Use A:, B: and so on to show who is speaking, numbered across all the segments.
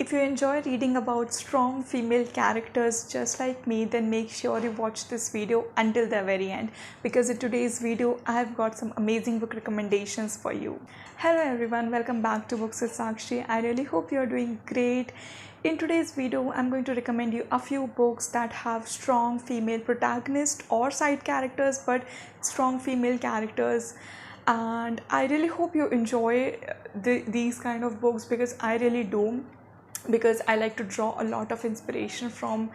A: If you enjoy reading about strong female characters just like me, then make sure you watch this video until the very end, because in today's video I have got some amazing book recommendations for you. Hello everyone, welcome back to Books with Sakshi. I really hope you are doing great. In today's video, I'm going to recommend you a few books that have strong female protagonists or side characters, but strong female characters. And I really hope you enjoy these kind of books, because I really do, because I like to draw a lot of inspiration from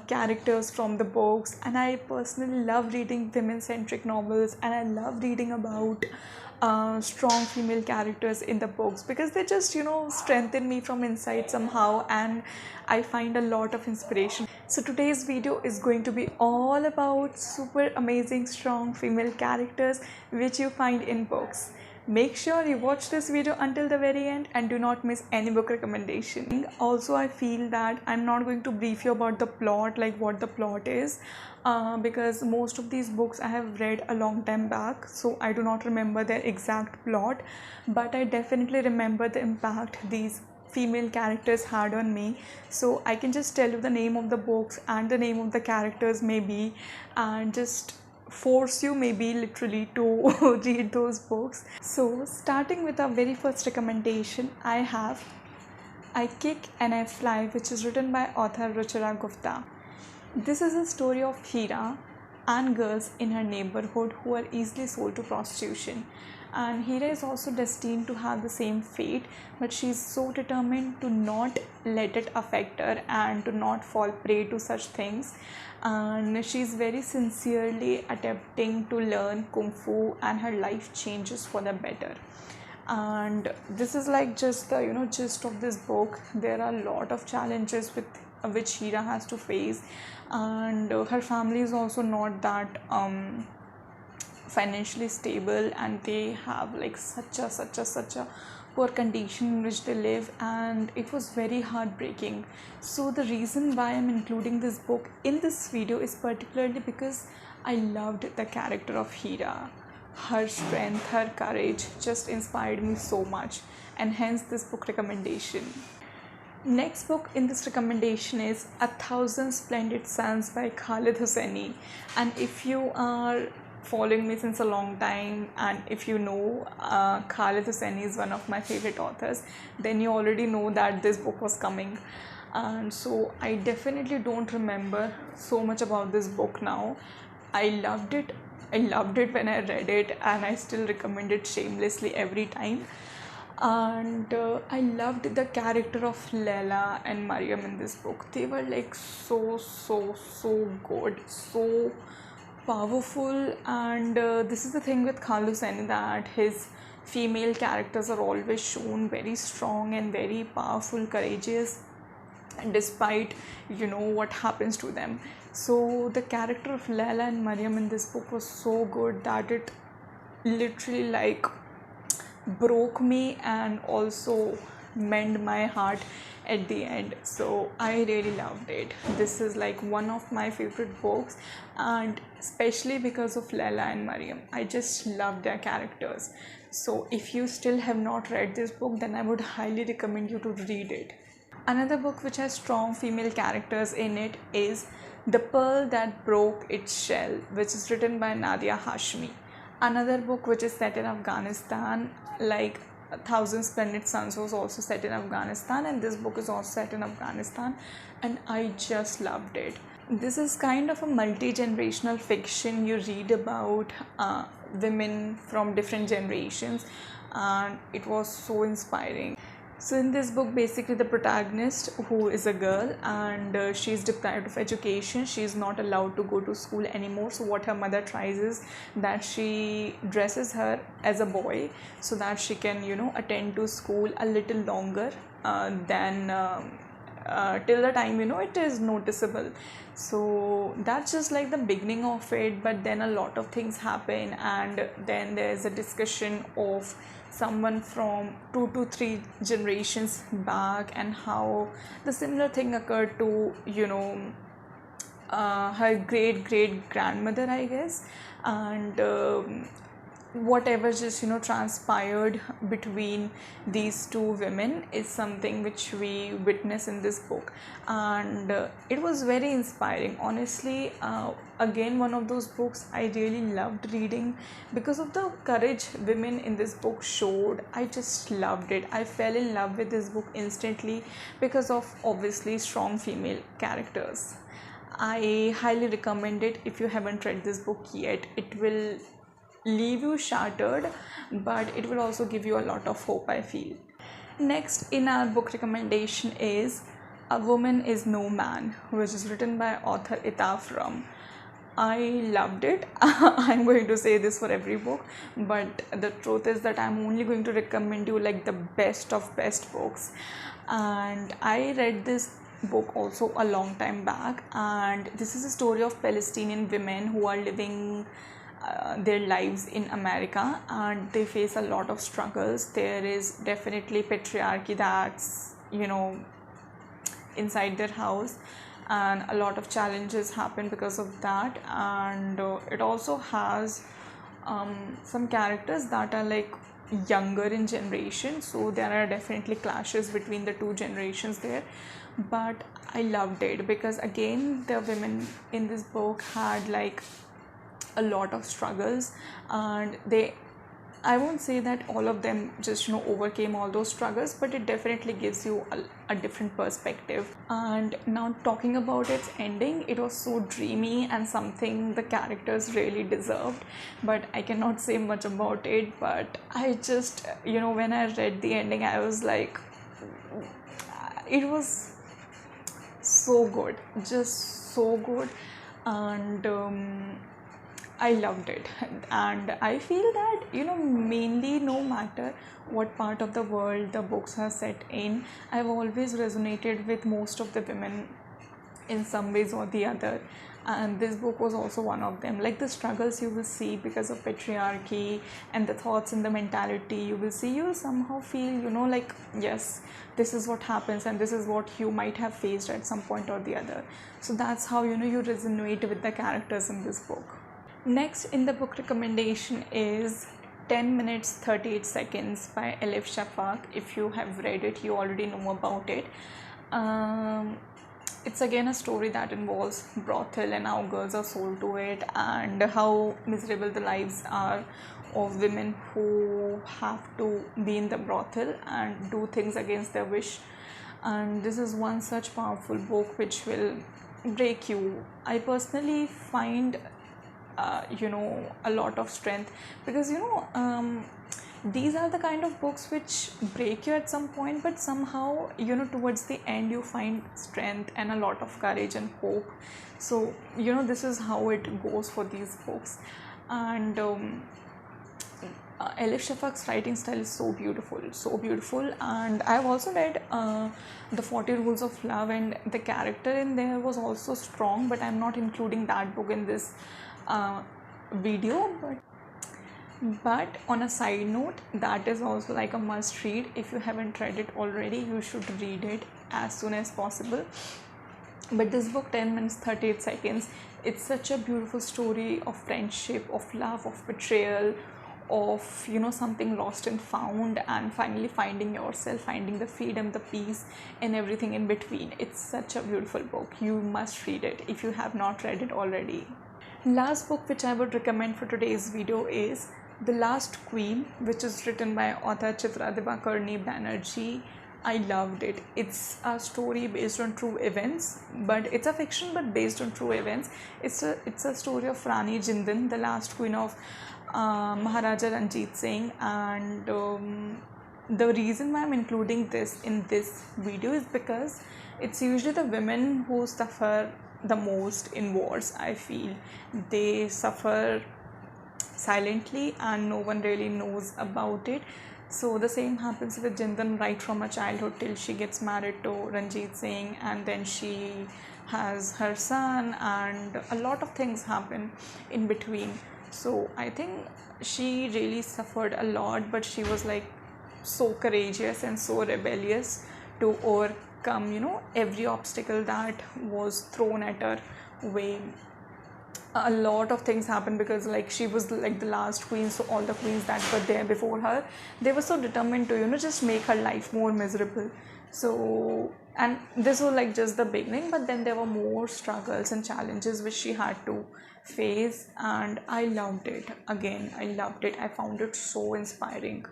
A: characters from the books, and I personally love reading women-centric novels, and I love reading about strong female characters in the books, because they just strengthen me from inside somehow, and I find a lot of inspiration. So today's video is going to be all about super amazing strong female characters which you find in books. Make sure you watch this video until the very end and do not miss any book recommendation. Also, I feel that I'm not going to brief you about the plot, like what the plot is, because most of these books I have read a long time back, so I do not remember their exact plot, but I definitely remember the impact these female characters had on me. So I can just tell you the name of the books and the name of the characters maybe, and just force you maybe literally to read those books. So starting with our very first recommendation, I have I Kick and I Fly, which is written by author Ruchira Gupta. This is a story of Hira and girls in her neighborhood who are easily sold to prostitution. And Hira is also destined to have the same fate, but she is so determined to not let it affect her and to not fall prey to such things. And she is very sincerely attempting to learn Kung Fu, and her life changes for the better. And this is like just the gist of this book. There are a lot of challenges with which Hira has to face, and her family is also not that financially stable, and they have like such a poor condition in which they live, and it was very heartbreaking. So the reason why I'm including this book in this video is particularly because I loved the character of Hira. Her strength, her courage just inspired me so much, and hence this book recommendation. Next book in this recommendation is 1,000 Splendid Suns by Khalid Hosseini. And if you are following me since a long time, and if you know Khalid Hosseini is one of my favorite authors, then you already know that this book was coming. And so I definitely don't remember so much about this book now. I loved it when I read it, and I still recommend it shamelessly every time. And I loved the character of Leila and Mariam in this book. They were like so good, so powerful. And this is the thing with Khalid Hosseini, that his female characters are always shown very strong and very powerful, courageous, and despite what happens to them. So the character of Leila and Mariam in this book was so good that it literally like broke me and also mend my heart at the end. So I really loved it. This is like one of my favorite books, and especially because of Leila and Mariam, I just love their characters. So if you still have not read this book, then I would highly recommend you to read it. Another book which has strong female characters in it is The Pearl That Broke Its Shell, which is written by Nadia Hashmi. Another book which is set in Afghanistan, like 1,000 Splendid Suns was also set in Afghanistan, and this book is also set in Afghanistan, and I just loved it. This is kind of a multi-generational fiction. You read about women from different generations, and it was so inspiring. So in this book, basically the protagonist, who is a girl, and she's deprived of education. She's not allowed to go to school anymore. So what her mother tries is that she dresses her as a boy so that she can attend to school a little longer than till the time it is noticeable. So that's just like the beginning of it, but then a lot of things happen, and then there's a discussion of someone from 2 to 3 generations back, and how the similar thing occurred to her great grandmother, I guess. And whatever just transpired between these two women is something which we witness in this book, and it was very inspiring, honestly. Again, one of those books I really loved reading because of the courage women in this book showed. I just loved it. I fell in love with this book instantly because of obviously strong female characters. I highly recommend it if you haven't read this book yet. It will leave you shattered, but it will also give you a lot of hope, I feel. Next in our book recommendation is A Woman Is No Man, which is written by author Itaf Rum. I loved it. I'm going to say this for every book, but the truth is that I'm only going to recommend you like the best of best books. And I read this book also a long time back, and this is a story of Palestinian women who are living their lives in America, and they face a lot of struggles. There is definitely patriarchy that's inside their house, and a lot of challenges happen because of that. And it also has some characters that are like younger in generation, so there are definitely clashes between the two generations there. But I loved it because again the women in this book had like a lot of struggles, and I won't say that all of them just overcame all those struggles, but it definitely gives you a different perspective. And now talking about its ending, it was so dreamy and something the characters really deserved, but I cannot say much about it. But I just when I read the ending, I was like, it was so good, just so good. And I loved it. And I feel that mainly no matter what part of the world the books are set in, I've always resonated with most of the women in some ways or the other, and this book was also one of them. Like the struggles you will see because of patriarchy and the thoughts and the mentality you will see, you will somehow feel like, yes, this is what happens and this is what you might have faced at some point or the other. So that's how you resonate with the characters in this book. Next in the book recommendation is 10 minutes 38 seconds by Elif Shafak. If you have read it, you already know about it. It's again a story that involves brothel and how girls are sold to it, and how miserable the lives are of women who have to be in the brothel and do things against their wish. And this is one such powerful book which will break you. I personally find a lot of strength, because these are the kind of books which break you at some point, but somehow towards the end you find strength and a lot of courage and hope. So this is how it goes for these books. And Elif Shafak's writing style is so beautiful. And I've also read the 40 Rules of Love, and the character in there was also strong, but I'm not including that book in this video. But on a side note, that is also like a must read. If you haven't read it already, you should read it as soon as possible. But this book, 10 minutes 38 seconds, it's such a beautiful story of friendship, of love, of betrayal, of something lost and found, and finally finding yourself, finding the freedom, the peace, and everything in between. It's such a beautiful book. You must read it if you have not read it already. Last book which I would recommend for today's video is The Last Queen, which is written by author Chitra Divakarni Banerjee. I loved it. It's a story based on true events, but it's a fiction but based on true events. It's a story of Rani Jindal, the last queen of Maharaja Ranjit Singh. And the reason why I'm including this in this video is because it's usually the women who suffer the most in wars. I feel they suffer silently and no one really knows about it. So the same happens with Jindal right from her childhood till she gets married to Ranjit Singh, and then she has her son, and a lot of things happen in between. So I think she really suffered a lot, but she was like so courageous and so rebellious to overcome every obstacle that was thrown at her way. a lot of things happened, because like she was like the last queen, so all the queens that were there before her, they were so determined to just make her life more miserable. So, and this was like just the beginning, but then there were more struggles and challenges which she had to face, and I loved it. Again, I loved it. I found it so inspiring.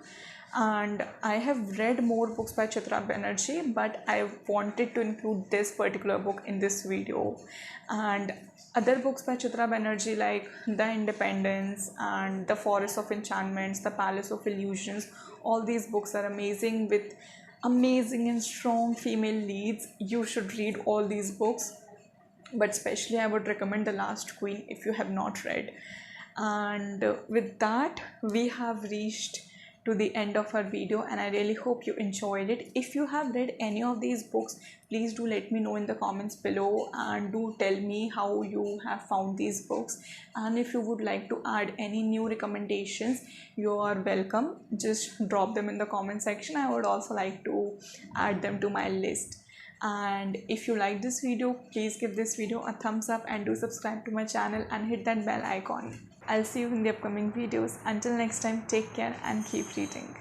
A: And I have read more books by Chitra Banerjee, but I wanted to include this particular book in this video. And other books by Chitra Banerjee like The Independence and The Forest of Enchantments, The Palace of Illusions, all these books are amazing with amazing and strong female leads. You should read all these books, but especially I would recommend The Last Queen if you have not read. And with that, we have reached to the end of our video, and I really hope you enjoyed it. If you have read any of these books, please do let me know in the comments below, and do tell me how you have found these books. And if you would like to add any new recommendations, you are welcome. Just drop them in the comment section. I would also like to add them to my list. And if you like this video, please give this video a thumbs up and do subscribe to my channel and hit that bell icon. I'll see you in the upcoming videos. Until next time, take care and keep reading.